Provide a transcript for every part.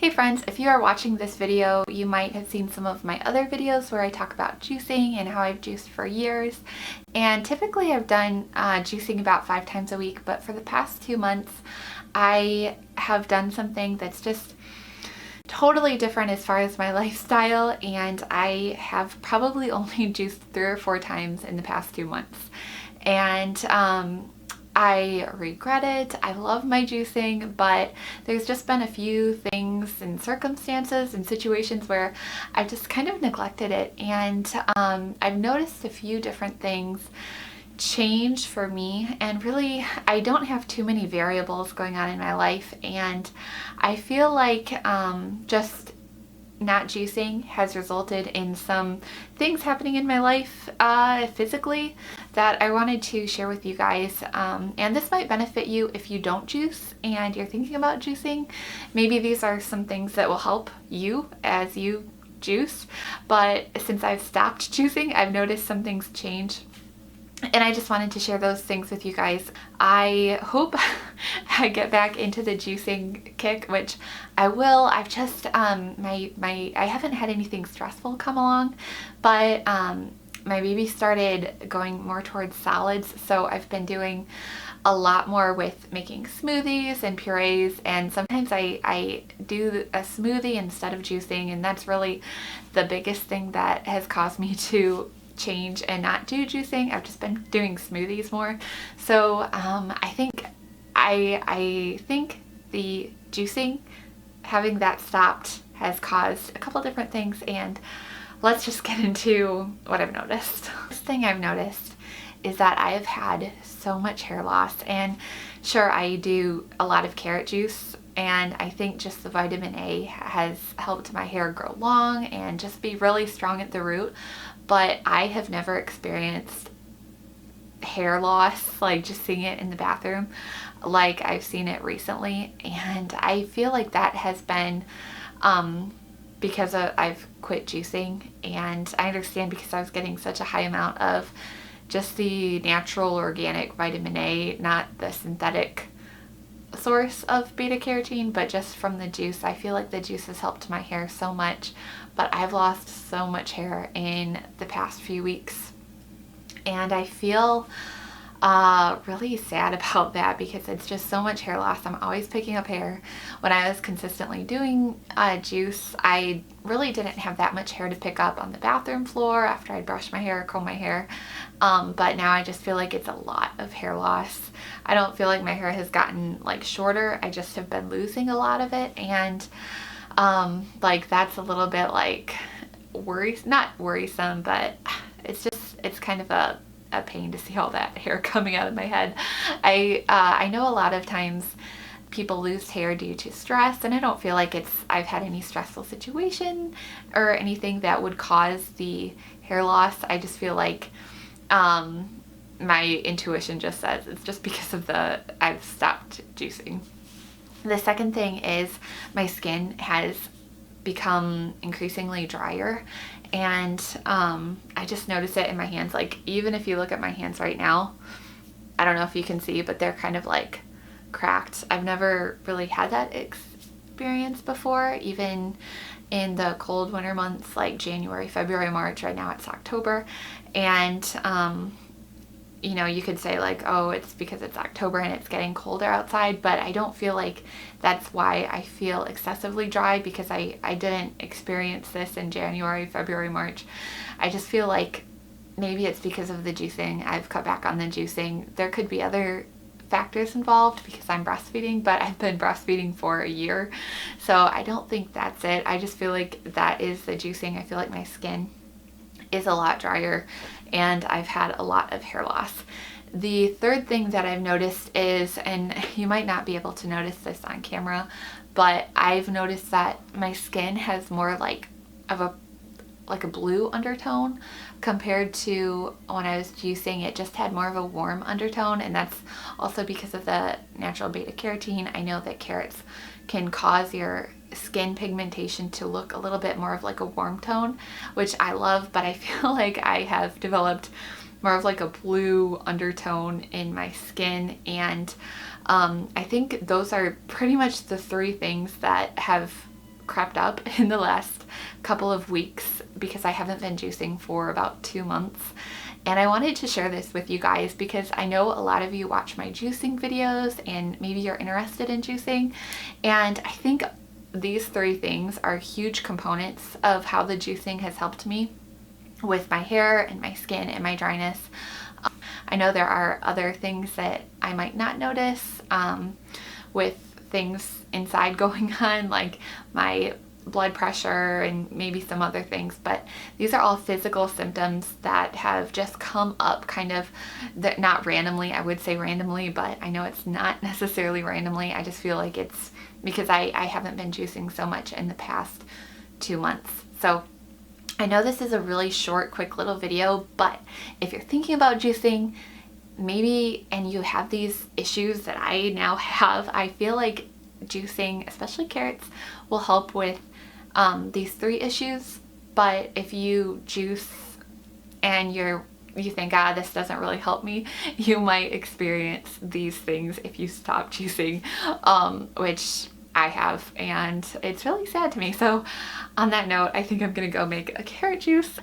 Hey friends, if you are watching this video, you might have seen some of my other videos where I talk about juicing and how I've juiced for years. And typically I've done juicing about 5 times a week, but for the past 2 months, I have done something that's just totally different as far as my lifestyle, and I have probably only juiced 3 or 4 times in the past 2 months. And I regret it. I love my juicing, but there's just been a few things and circumstances and situations where I've just kind of neglected it. And I've noticed a few different things change for me, and really I don't have too many variables going on in my life, and I feel like just not juicing has resulted in some things happening in my life physically that I wanted to share with you guys. And this might benefit you if you don't juice and you're thinking about juicing. Maybe these are some things that will help you as you juice. But since I've stopped juicing, I've noticed some things change. And I just wanted to share those things with you guys. I hope I get back into the juicing kick, which I will. I've just I haven't had anything stressful come along, but my baby started going more towards solids, so I've been doing a lot more with making smoothies and purees, and sometimes I do a smoothie instead of juicing, and that's really the biggest thing that has caused me to change and not do juicing. I've just been doing smoothies more. So I think the juicing, having that stopped, has caused a couple different things, and let's just get into what I've noticed. First thing I've noticed is that I have had so much hair loss, and sure, I do a lot of carrot juice, and I think just the vitamin A has helped my hair grow long and just be really strong at the root. But I have never experienced hair loss, like just seeing it in the bathroom, like I've seen it recently. And I feel like that has been because I've quit juicing, and I understand because I was getting such a high amount of just the natural organic vitamin A, not the synthetic source of beta carotene, but just from the juice. I feel like the juice has helped my hair so much, but I've lost so much hair in the past few weeks, and I feel really sad about that because it's just so much hair loss. I'm always picking up hair. When I was consistently doing juice, I really didn't have that much hair to pick up on the bathroom floor after I'd brush my hair, comb my hair, but now I just feel like it's a lot of hair loss. I don't feel like my hair has gotten like shorter. I just have been losing a lot of it, and like that's a little bit like not worrisome, but it's kind of a pain to see all that hair coming out of my head. I know a lot of times people lose hair due to stress, and I don't feel like I've had any stressful situation or anything that would cause the hair loss. I just feel like my intuition just says it's just because of I've stopped juicing. The second thing is my skin has become increasingly drier, and I just notice it in my hands. Like, even if you look at my hands right now, I don't know if you can see, but they're kind of like cracked. I've never really had that experience before, even in the cold winter months like January, February, March. Right now it's October, and you know, you could say like, oh, it's because it's October and it's getting colder outside, but I don't feel like that's why I feel excessively dry, because I didn't experience this in January, February, March. I just feel like maybe it's because of the juicing. I've cut back on the juicing. There could be other factors involved because I'm breastfeeding, but I've been breastfeeding for a year, so I don't think that's it. I just feel like that is the juicing. I feel like my skin is a lot drier, and I've had a lot of hair loss. The third thing that I've noticed is, and you might not be able to notice this on camera, but I've noticed that my skin has more like a blue undertone compared to when I was juicing. It just had more of a warm undertone, and that's also because of the natural beta carotene. I know that carrots can cause your skin pigmentation to look a little bit more of like a warm tone, which I love, but I feel like I have developed more of like a blue undertone in my skin, and I think those are pretty much the 3 things that have crept up in the last couple of weeks because I haven't been juicing for about 2 months. And I wanted to share this with you guys because I know a lot of you watch my juicing videos and maybe you're interested in juicing. And I think these 3 things are huge components of how the juicing has helped me with my hair and my skin and my dryness. I know there are other things that I might not notice with things inside going on, like my blood pressure and maybe some other things, but these are all physical symptoms that have just come up kind of, that not randomly, I would say randomly, but I know it's not necessarily randomly. I just feel like it's because I haven't been juicing so much in the past 2 months. So I know this is a really short, quick little video, but if you're thinking about juicing, maybe, and you have these issues that I now have, I feel like juicing, especially carrots, will help with these 3 issues. But if you juice and you think, this doesn't really help me, you might experience these things if you stop juicing, which I have, and it's really sad to me. So on that note, I think I'm gonna go make a carrot juice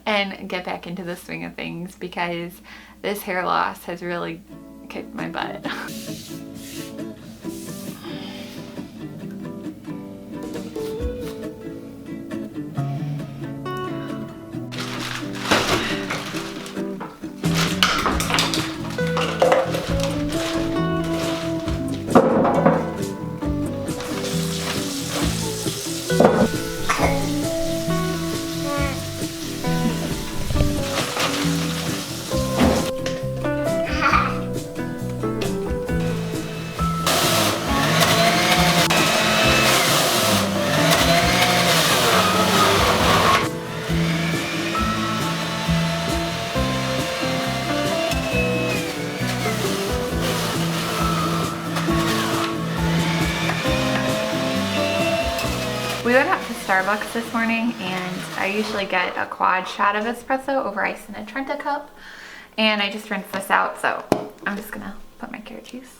and get back into the swing of things because this hair loss has really kicked my butt. We went out to Starbucks this morning and I usually get a quad shot of espresso over ice in a Trenta cup, and I just rinsed this out, so I'm just gonna put my carrot juice